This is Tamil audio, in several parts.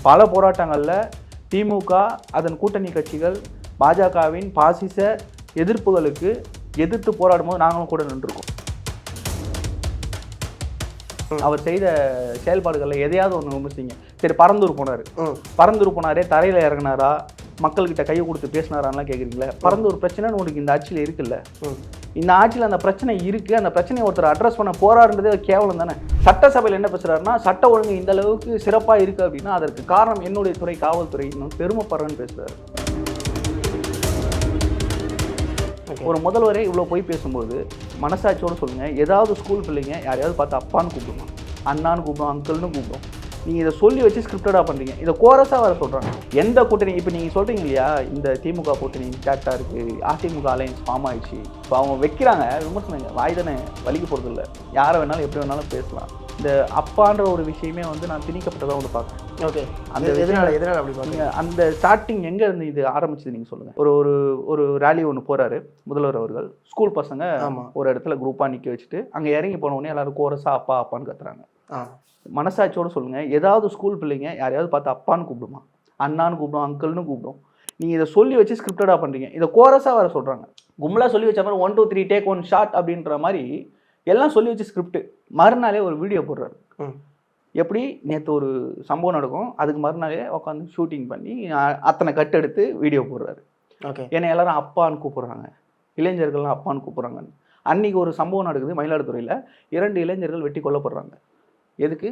பல போராட்டங்களில் திமுக அதன் கூட்டணி கட்சிகள் பாஜகவின் பாசிச எதிர்ப்புகளுக்கு எதிர்த்து போராடும் போது நாங்களும் கூட நின்றுருக்கோம். அவர் செய்த செயல்பாடுகளில் எதையாவது ஒன்று விமர்சிங்க. சரி, பரந்தூர் போனாரே தரையில் இறங்கினாரா, மக்கள்கிட்ட கையை கொடுத்து பேசினாரான்லாம் கேட்குறீங்களே. பரந்தூர் பிரச்சனைன்னு உங்களுக்கு இந்த ஆட்சியில் இருக்குல்ல. இந்த ஆட்சியில் அந்த பிரச்சனை இருக்குது. அந்த பிரச்சனையை ஒருத்தர் அட்ரஸ் பண்ண போராடுறதே கேவலம் தானே. சட்டசபையில் என்ன பேசுகிறாருன்னா, சட்ட ஒழுங்கு இந்த அளவுக்கு சிறப்பாக இருக்குது அப்படின்னா அதற்கு காரணம் என்னுடைய துறை காவல்துறை இன்னும் பெருமைப்படுறேன்னு பேசுகிறாரு. ஒரு முதல்வரே இவ்வளோ போய் பேசும்போது மனசாட்சியோடு சொல்லுங்கள். ஏதாவது ஸ்கூல் பிள்ளைங்க யாரையாவது பார்த்து அப்பான்னு கூப்பிடுவோம், அண்ணான்னு கூப்பிடுவோம், அங்கிள்னு கூப்பிடுவோம். நீங்கள் இதை சொல்லி வச்சு ஸ்கிரிப்டடாக பண்ணுறீங்க. இதை கோரஸாக வர சொல்கிறாங்க. எந்த கூட்டணி இப்போ நீங்கள் சொல்கிறீங்க இல்லையா, இந்த திமுக கூட்டணி கேட்டாக இருக்குது, அதிமுக அலையன்ஸ் ஃபார்ம் ஆயிடுச்சு. இப்போ அவங்க வைக்கிறாங்க விமர்சனங்க, வாய் தானே வலிக்க போகிறது இல்லை. யாரை வேணாலும் எப்படி வேணாலும் பேசலாம். இந்த அப்பான்ற ஒரு விஷயமே நான் திணிக்கப்பட்டதாக ஒன்று பார்க்குறேன். ஓகே, அந்த எதனால் அப்படி பார்த்தீங்க? அந்த ஸ்டார்டிங் எங்கே இருந்து இது ஆரம்பிச்சது நீங்கள் சொல்லுங்கள். ஒரு ரேலி ஒன்று போகிறாரு முதல்வர் அவர்கள். ஸ்கூல் பசங்க ஒரு இடத்துல குரூப்பாக நிற்க வச்சுட்டு அங்கே இறங்கி போனவுடனே எல்லாரும் கோரஸாக அப்பா அப்பான்னு கத்துறாங்க. மனசாட்சியோடு சொல்லுங்கள். ஏதாவது ஸ்கூல் பிள்ளைங்க யாரையாவது பார்த்து அப்பான்னு கூப்பிடுமா, அண்ணான்னு கூப்பிடும், அங்கிள்னு கூப்பிடும். நீங்கள் இதை சொல்லி வச்சு ஸ்கிரிப்டடாக பண்ணுறீங்க. இதை கோரஸாக வர சொல்கிறாங்க. கும்பலாக சொல்லி வச்ச மாதிரி 1 2 3 டேக் 1 ஷாட் அப்படின்ற மாதிரி எல்லாம் சொல்லி வச்சு ஸ்கிரிப்ட். மறுநாளே ஒரு வீடியோ போடுறாரு. எப்படி நேற்று ஒரு சம்பவம் நடக்கும், அதுக்கு மறுநாளே உட்காந்து ஷூட்டிங் பண்ணி அத்தனை கட் எடுத்து வீடியோ போடுறாரு. ஓகே, ஏன்னா எல்லாரும் அப்பான்னு கூப்பிட்றாங்க, இளைஞர்கள்லாம் அப்பான்னு கூப்பிட்றாங்க. அன்றைக்கி ஒரு சம்பவம் நடக்குது மயிலாடுதுறையில். 2 இளைஞர்கள் வெட்டி கொல்லப்படுறாங்க. எதுக்கு?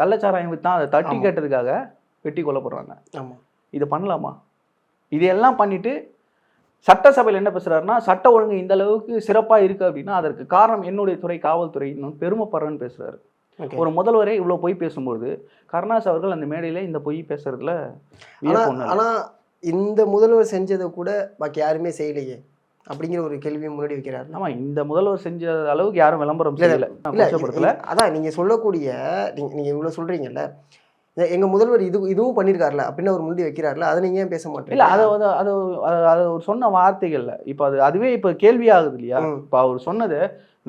கள்ளச்சாராயம் வித்தான் அதை தட்டி கேட்டதுக்காக வெட்டி கொல்லப்படுறாங்க. இது பண்ணலாமா? இதையெல்லாம் பண்ணிட்டு சட்டசபையில் என்ன பேசுகிறாருன்னா, சட்ட ஒழுங்கு இந்த அளவுக்கு சிறப்பாக இருக்குது அப்படின்னா அதற்கு காரணம் என்னுடைய துறை காவல்துறை இன்னும் பெருமைப்படுறேன்னு பேசுகிறாரு. ஒரு முதல்வரே இவ்வளோ பொய் பேசும்போது கருணாஸ் அவர்கள் அந்த மேடையில் இந்த பொய் பேசுறதுல ஆனால் இந்த முதல்வர் செஞ்சதை கூட பாக்கி யாருமே செய்யலையே அப்படிங்கிற ஒரு கேள்வியை முன்னாடி வைக்கிறாரு. ஆமாம், இந்த முதல்வர் செஞ்ச அளவுக்கு யாரும் விளம்பரம் செய்யலை. அதான் நீங்கள் சொல்லக்கூடிய நீங்கள் இவ்வளோ சொல்கிறீங்கல்ல, எங்கள் முதல்வர் இதுவும் பண்ணியிருக்காருல அப்படின்னு அவர் முன்னாடி வைக்கிறாருல, அதை நீங்கள் ஏன் பேச மாட்டேங்க? இல்லை, அதை ஒரு சொன்ன வார்த்தைகள்ல இப்போ அதுவே இப்போ கேள்வியாகுது இல்லையா. இப்போ அவர் சொன்னது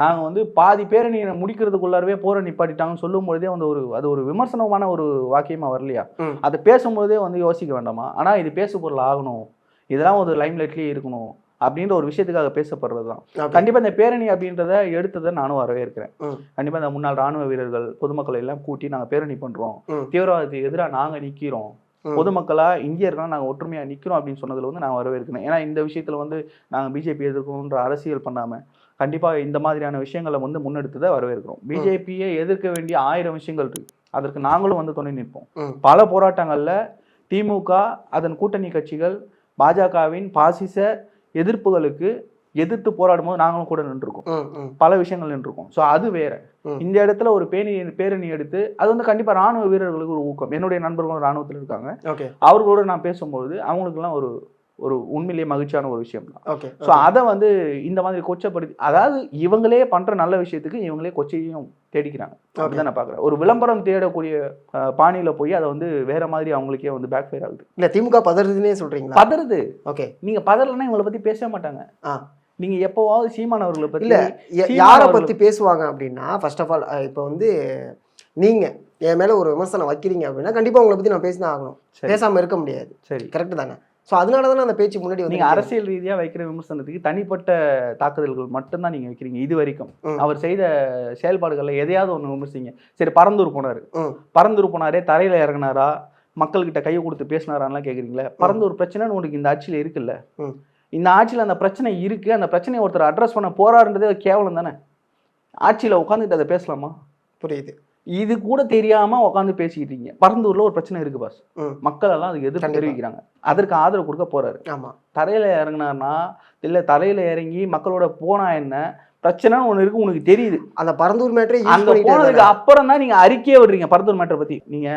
நாங்கள் பாதி பேரணியை முடிக்கிறதுக்குள்ளாரவே போரை நிப்பாட்டிட்டாங்கன்னு சொல்லும் பொழுதே அது ஒரு விமர்சனமான ஒரு வாக்கியமாக வரலையா? அதை பேசும்போதே யோசிக்க வேண்டாமா? ஆனால் இது பேசு பொருள் ஆகணும், இதெல்லாம் ஒரு லைம்லைட்லேயே இருக்கணும் அப்படின்ற ஒரு விஷயத்துக்காக பேசப்படுறது தான். கண்டிப்பாக இந்த பேரணி அப்படின்றத எடுத்ததை நானும் வரவேற்கிறேன். கண்டிப்பாக இந்த முன்னாள் ராணுவ வீரர்கள் பொதுமக்களை எல்லாம் கூட்டி நாங்கள் பேரணி பண்ணுறோம், தீவிரவாதத்துக்கு எதிராக நாங்கள் நிற்கிறோம், பொதுமக்களாக இந்தியர்களாக நாங்கள் ஒற்றுமையாக நிற்கிறோம் அப்படின்னு சொன்னதில் நான் வரவேற்கிறேன். ஏன்னா இந்த விஷயத்தில் நாங்கள் பிஜேபி எதிர்க்கணுன்ற அரசியல் பண்ணாமல் கண்டிப்பாக இந்த மாதிரியான விஷயங்களை முன்னெடுத்ததை வரவேற்கிறோம். பிஜேபியை எதிர்க்க வேண்டிய 1000 விஷயங்கள் இருக்குது, அதற்கு நாங்களும் துணை நிற்போம். பல போராட்டங்களில் திமுக அதன் கூட்டணி கட்சிகள் பாஜகவின் பாசிச எதிர்ப்புகளுக்கு எதிர்த்து போராடும் போது நாங்களும் கூட நின்றுருக்கோம். பல விஷயங்கள் நின்றுருக்கோம். ஸோ அது வேற. இந்த இடத்துல ஒரு பேரணி எடுத்து அது கண்டிப்பாக ராணுவ வீரர்களுக்கு ஒரு ஊக்கம். என்னுடைய நண்பர்களும் ராணுவத்தில் இருக்காங்க. அவர்களோட நான் பேசும்போது அவங்களுக்குலாம் ஒரு உண்மையிலேயே மகிழ்ச்சியான ஒரு விஷயம் தான். ஸோ அதை இந்த மாதிரி கொச்சப்படுத்தி, அதாவது இவங்களே பண்ற நல்ல விஷயத்துக்கு இவங்களே கொச்சையும் தேடிக்கிறாங்க. அப்படிதான் நான் பார்க்குறேன். ஒரு விளம்பரம் தேடக்கூடிய பாணியில போய் அதை வேற மாதிரி அவங்களுக்கே பேக் ஃபயர் ஆகுது. இல்லை, திமுக பதறுதுன்னே சொல்றீங்களா? பதறுது. ஓகே, நீங்க பதறலன்னா இவங்களை பத்தி பேச மாட்டாங்க. நீங்க எப்போவாவது சீமான் அவர்களை பத்தி இல்லை யாரை பத்தி பேசுவாங்க அப்படின்னா, ஃபர்ஸ்ட் ஆஃப் ஆல் இப்போ நீங்க என் மேல ஒரு விமர்சனம் வைக்கிறீங்க அப்படின்னா கண்டிப்பா உங்களை பத்தி நான் பேசிதான் ஆகணும், பேசாம இருக்க முடியாது. சரி, கரெக்ட் தானே? ஸோ அதனால தானே அந்த பேச்சு முன்னாடி நீங்கள் அரசியல் ரீதியாக வைக்கிற விமர்சனத்துக்கு தனிப்பட்ட தாக்குதல்கள் மட்டும்தான் நீங்கள் வைக்கிறீங்க. இது வரைக்கும் அவர் செய்த செயல்பாடுகளில் எதையாவது ஒன்று விமர்சிங்க. சரி, பரந்தூர் போனாரே தரையில் இறங்கினாரா, மக்கள்கிட்ட கையை கொடுத்து பேசினாரான்லாம் கேட்குறீங்களே. பரந்தூர் பிரச்சனைன்னு உங்களுக்கு இந்த ஆட்சியில் இருக்குல்ல. இந்த ஆட்சியில் அந்த பிரச்சனை இருக்குது. அந்த பிரச்சனையை ஒருத்தர் அட்ரஸ் பண்ண போராடுறதே கேவலம் தானே. ஆட்சியில் உட்காந்துட்டு அதை பேசலாமா? புரியுது. இது கூட தெரியாம உட்காந்து பேசிக்கிட்டீங்க. பரந்தூர்ல ஒரு பிரச்சனை இருக்கு பாஸ், மக்கள் எல்லாம் அதுக்கு எதிர்ப்பு தெரிவிக்கிறாங்க, அதற்கு ஆதரவு கொடுக்க போறாரு. தரையில இறங்கினார்னா இல்ல தரையில இறங்கி மக்களோட போனா என்ன பிரச்சனைன்னு ஒண்ணு இருக்கு உனக்கு தெரியுது. அந்த பரந்தூர் மேட்டரை அங்க போனதுக்கு அப்புறம் தான் நீங்க அறிக்கையே விடுறீங்க பரந்தூர் மேட்டரை பத்தி. நீங்க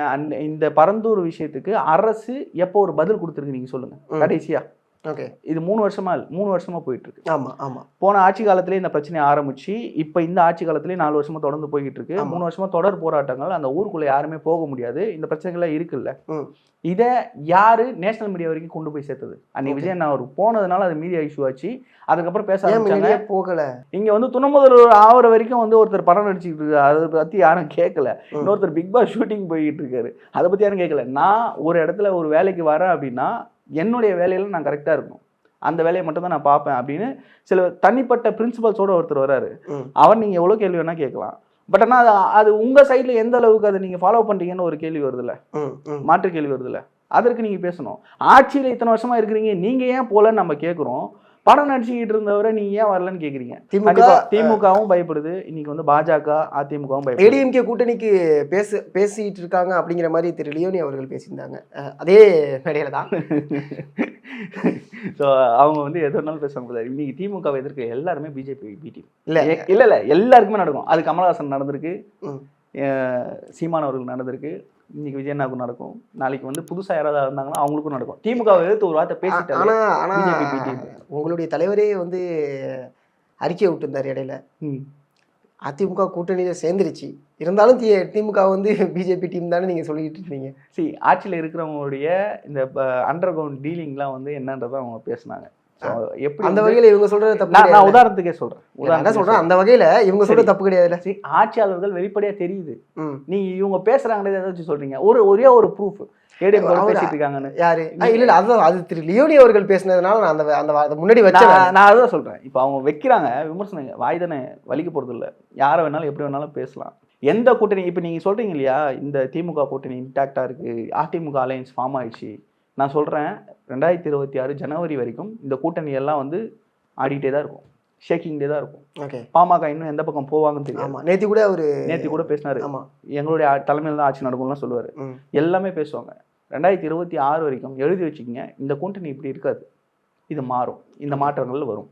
இந்த பரந்தூர் விஷயத்துக்கு அரசு எப்போ ஒரு பதில் கொடுத்துருக்கு நீங்க சொல்லுங்க. கடைசியா ஓகே. இது 3 வருஷமா போயிட்டு இருக்கு. ஆமா ஆமா. போன ஆட்சி காலத்திலே இந்த பிரச்சனை ஆரம்பிச்சு இப்போ இந்த ஆட்சி காலத்திலே 4 வருஷமா தொடர்ந்து போய்கிட்டு இருக்கு. 3 வருஷமா தொடர் போராட்டங்கள். அந்த ஊருக்குள்ள யாருமே போக முடியாது. இந்த பிரச்சனைகள்லாம் இருக்குல்ல. இதை யாரு நேஷனல் மீடியா வரைக்கும் கொண்டு போய் சேர்த்தது? அன்னைக்கு விஜயன் அவர் போனதுனால அது மீடியா இஷ்யூ ஆச்சு. அதுக்கப்புறம் பேச ஆரம்பிச்சாங்க. போகல. இங்க வந்து துணை முதல்வர் ஆகிற வரைக்கும் வந்து ஒருத்தர் படம் நடிச்சுக்கிட்டு இருக்காரு. அதை பத்தி யாரும் கேட்கல. இன்னொருத்தர் பிக் பாஸ் ஷூட்டிங் போய்கிட்டு இருக்காரு. அதை பத்தி யாரும் கேட்கல. நான் ஒரு இடத்துல ஒரு வேலைக்கு வரேன் அப்படின்னா என்னுடைய வேலையில நான் கரெக்டா இருக்கணும். அந்த வேலையை மட்டும் தான் நான் பார்ப்பேன் அப்படின்னு சில தனிப்பட்ட பிரின்சிபல்ஸோட ஒருத்தர் வராரு. அவர் நீங்க எவ்வளவு கேள்வி வேணா கேட்கலாம். பட் ஆனால் அது உங்க சைட்ல எந்த அளவுக்கு அதை நீங்க ஃபாலோ பண்றீங்கன்னு ஒரு கேள்வி வருதுல்ல, மாற்று கேள்வி வருதுல்ல. அதற்கு நீங்க பேசணும். ஆட்சியில இத்தனை வருஷமா இருக்கிறீங்க, நீங்க ஏன் போலன்னு நம்ம கேட்குறோம். படம் நடிச்சுக்கிட்டு இருந்தவரை நீங்க ஏன் வரலன்னு கேக்குறீங்க. திமுகவும் பயப்படுது. இன்னைக்கு வந்து பாஜக அதிமுகவும் பயப்படுது. ஏடிஎம்கே கூட்டணிக்கு பேசிட்டு இருக்காங்க அப்படிங்கிற மாதிரி திரு லியோனி அவர்கள் பேசியிருந்தாங்க. அதே மேடையில தான். ஸோ அவங்க வந்து எது வேணாலும் பேசுவாங்க. இன்னைக்கு திமுக எதிர்க்க எல்லாருமே பிஜேபி பிடிஎம் இல்ல எல்லாருக்குமே நடக்கும். அது கமலஹாசன் நடந்திருக்கு, சீமான் அவர்கள் நடந்திருக்கு, இன்னைக்கு விஜயண்ணாவுக்கும் நடக்கும். நாளைக்கு வந்து புதுசா யாராவது இருந்தாங்கன்னா அவங்களுக்கும் நடக்கும். திமுக எதிர்த்து ஒரு வார்த்தை பேசிட்டாங்க. உங்களுடைய தலைவரே வந்து அறிக்கை விட்டுருந்தார் இடையில. அதிமுக கூட்டணியில சேர்ந்துருச்சு, இருந்தாலும் திமுக வந்து பிஜேபி டீம் தானே நீங்க சொல்லிட்டு இருந்தீங்க. சரி, ஆட்சியில் இருக்கிறவங்களுடைய இந்த அண்டர் கிரவுண்ட் டீலிங்லாம் வந்து என்னன்றதை அவங்க பேசினாங்க. அந்த வகையில இவங்க சொல்றது தப்பு. நான் உதாரணத்துக்கே சொல்றேன். அந்த வகையில இவங்க சொல்றது தப்பு கிடையாது. ஆட்சியாளர்கள் வெளிப்படையா தெரியுது. நீங்க இவங்க பேசுறாங்க ஏதாச்சும் சொல்றீங்க. ஒரே ஒரு ப்ரூஃப் பேசிட்டு இருக்காங்கன்னு. யாரு? இல்ல அதுதான், அது திரு லியோனி அவர்கள் பேசினதுனால நான் அந்த முன்னாடி வச்சேன். நான் அதுதான் சொல்றேன். இப்போ அவங்க வைக்கிறாங்க விமர்சனம், வாய் தானே வலிக்க போறது இல்லை. யாரை வேணாலும் எப்படி வேணாலும் பேசலாம். எந்த கூட்டணி இப்போ நீங்க சொல்றீங்க இல்லையா, இந்த திமுக கூட்டணி இன்டாக்டா இருக்கு, அதிமுக அலையன்ஸ் ஃபார்ம் ஆயிடுச்சு. நான் சொல்கிறேன் 2026 ஜனவரி வரைக்கும் இந்த கூட்டணி எல்லாம் வந்து ஆடிட்டே தான் இருக்கும், ஷேக்கிங்டே தான் இருக்கும். ஓகே. பாமக இன்னும் எந்த பக்கம் போவாங்கன்னு தெரியும். நேற்று கூட பேசினாரு. எங்களுடைய தலைமையில் தான் ஆட்சி நடக்கும்லாம் சொல்லுவார். எல்லாமே பேசுவாங்க. 2026 வரைக்கும் எழுதி வச்சுக்கிங்க, இந்த கூட்டணி இப்படி இருக்காது, இது மாறும், இந்த மாற்றங்கள் வரும்.